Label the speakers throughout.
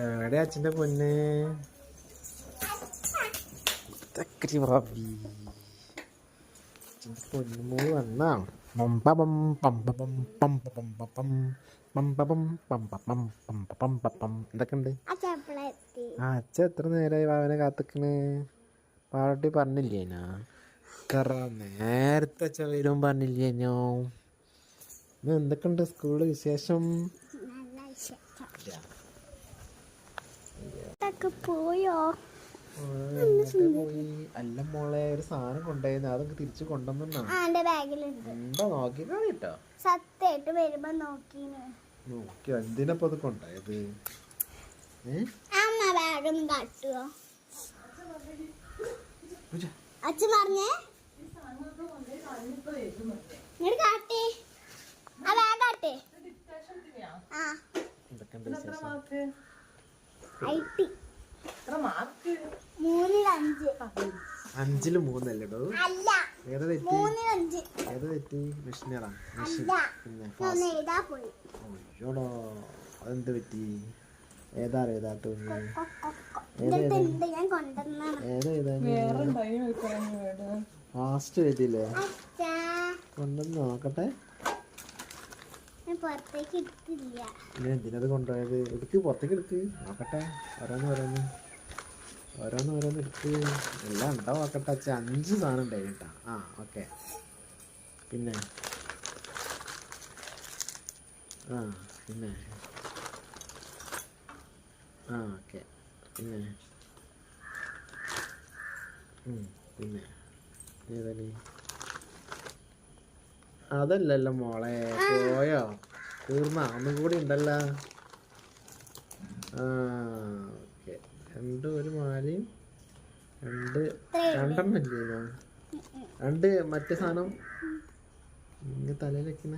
Speaker 1: എവിടെ അച്ഛൻ്റെ പൊന്ന് ചക്കരി ഭാവി അച്ഛൻ്റെ പൊന്നുമോള് വന്നാ പമ്പപം പമ്പപം പമ്പപം പമ്പം പമ്പപം പമ്പപം പമ്പപം പമ്പം എന്തൊക്കെയുണ്ട്? അച്ഛ എത്ര നേരമായി വാവനെ കാത്തിക്കണ്? പാട്ടി പറഞ്ഞില്ലേനാ നേരത്തെ അച്ഛ വരും പറഞ്ഞില്ലേനോ? എന്തൊക്കെയുണ്ട് സ്കൂളിൽ വിശേഷം?
Speaker 2: പോയോ?
Speaker 1: പോയി. അല്ല മോളെ, ഒരു സാധനം കൊണ്ടുപോയിരുന്നു, അതൊക്കെ തിരിച്ചു കൊണ്ടുവന്നോ? എന്താ നോക്കി കേട്ടോ?
Speaker 2: സത്യായിട്ട് വരുമ്പോ
Speaker 1: നോക്കിയോ? എന്തിനപ്പോ അത് കൊണ്ടായത്?
Speaker 2: അമ്മ ബാഗൊന്നും കാട്ടുവോ? അച്ഛൻ പറഞ്ഞേ ഇങ്ങോട്ട് കാട്ടേ, ആ ബാഗ് കാട്ടേ. ആ
Speaker 1: എന്തൊക്കെയുണ്ട് വിശേഷം?
Speaker 2: IT 3-5.
Speaker 1: 5-ല് 3 അല്ലേടോ?
Speaker 2: അല്ല,
Speaker 1: ഏതാ തെറ്റി?
Speaker 2: 3-5.
Speaker 1: ഏതാ തെറ്റി? മെഷീനറാ? പിന്നെ അയ്യോടോ, അതെന്ത് പറ്റി? ഏതാ ഫാസ്റ്റ് എഴുതിയില്ലേ? കൊണ്ടുവന്ന് നോക്കട്ടെ. പിന്നെ എന്തിനത് കൊണ്ടുപോയത്? എടുക്ക്, പുറത്തേക്ക് എടുക്ക്, നോക്കട്ടെ. ഓരോന്ന് എടുക്ക്. എല്ലാം ഉണ്ടോ നോക്കട്ടെ. അച്ഛ 5 സാധനം ഉണ്ടായി കേട്ടാ. ആ ഓക്കെ. പിന്നെ ഓക്കെ. പിന്നെ ഏതല്ലേ? അതല്ലല്ലോ മോളെ, പോയോ? തീർന്നാ? ഒന്നും കൂടി ഉണ്ടല്ലോ. ഓക്കെ. ഒരു മാലയും 2 ഇല്ലേനോ? 2 മറ്റേ സാധനം ഇങ്ങനെ തലയിൽ വെക്കുന്ന.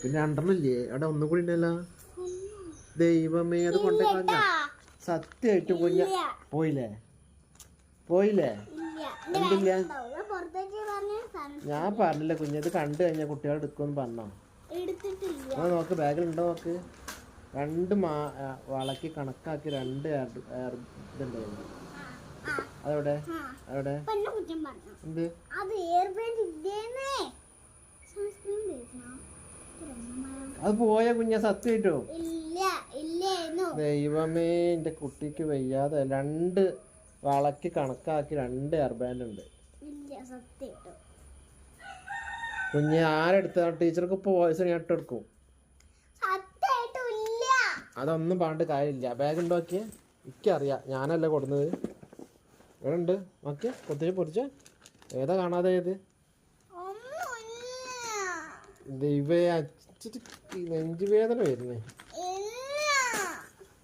Speaker 1: പിന്നെ 2 ഇല്ലേ അവിടെ? ഒന്നും കൂടി ഉണ്ടല്ലോ. ദൈവമേ, അത് കൊണ്ടേ കളഞ്ഞ? സത്യമായിട്ട് പോയില്ലേ? എന്തില്ല? ഞാൻ പറഞ്ഞില്ല കുഞ്ഞ്, ഇത് കണ്ടു കഴിഞ്ഞാൽ കുട്ടികൾ എടുക്കുമെന്ന് പറഞ്ഞോ? നോക്ക്, ബാഗിലുണ്ടോ നോക്ക്. 2 വളക്കി കണക്കാക്കി 2 ഇതുണ്ടായിരുന്നു. അതെവിടെ? എന്ത്? അത് പോയ കുഞ്ഞ? സത്യമായിട്ടോ? ദൈവമേ, എന്റെ കുട്ടിക്ക് വയ്യാതെ 2 വളക്കി കണക്കാക്കി 2 ഹെയർ ബാൻഡ് ഉണ്ട്. കുഞ്ഞ് ആരെടുത്ത? ടീച്ചർക്ക് ഇപ്പോൾ വോയിസ് ഞാൻ ഇട്ടെടുക്കും. അതൊന്നും പറഞ്ഞിട്ട് കാര്യമില്ല. ബാഗ് ഉണ്ടോക്കിയേ? എനിക്കറിയാം, ഞാനല്ല കൊടുന്നത്. ഇവിടെ ഉണ്ട്, നോക്കിയ കൊത്തിരി പൊറിച്ച. ഏതാ കാണാതെ? ഏത് ദൈവേ, നെഞ്ചുവേദന വരുന്നേ.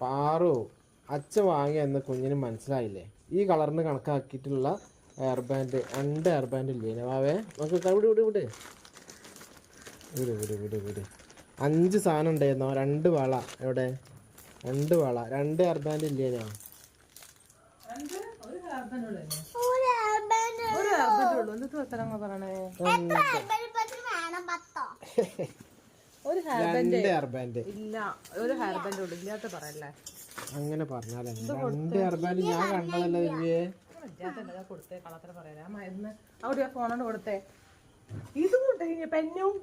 Speaker 1: പാറു, അച്ഛ വാങ്ങിയ എന്ന് കുഞ്ഞിന് മനസ്സിലായില്ലേ? ഈ കളറിന് കണക്കാക്കിയിട്ടുള്ള ഹെയർ ബാൻഡ് 2 ഹെയർ ബാൻഡ് ഇല്ലേ വാവേ? നമുക്ക് വിട്. 5 സാധനം ഉണ്ടായിരുന്നോ? 2 വള എവിടെ? 2 വള, 2 ഹെയർ ബാൻഡ് ഇല്ലേനോ? അങ്ങനെ പറഞ്ഞാലേ 2 ഹെയർ ബാൻഡ് ഞാൻ കണ്ടതല്ലേ ദിവ്യേ?
Speaker 3: അവിടെ ഫോണോട് കൊടുത്തേ. ഇത് കൊണ്ടുകഴിഞ്ഞ പെന്നും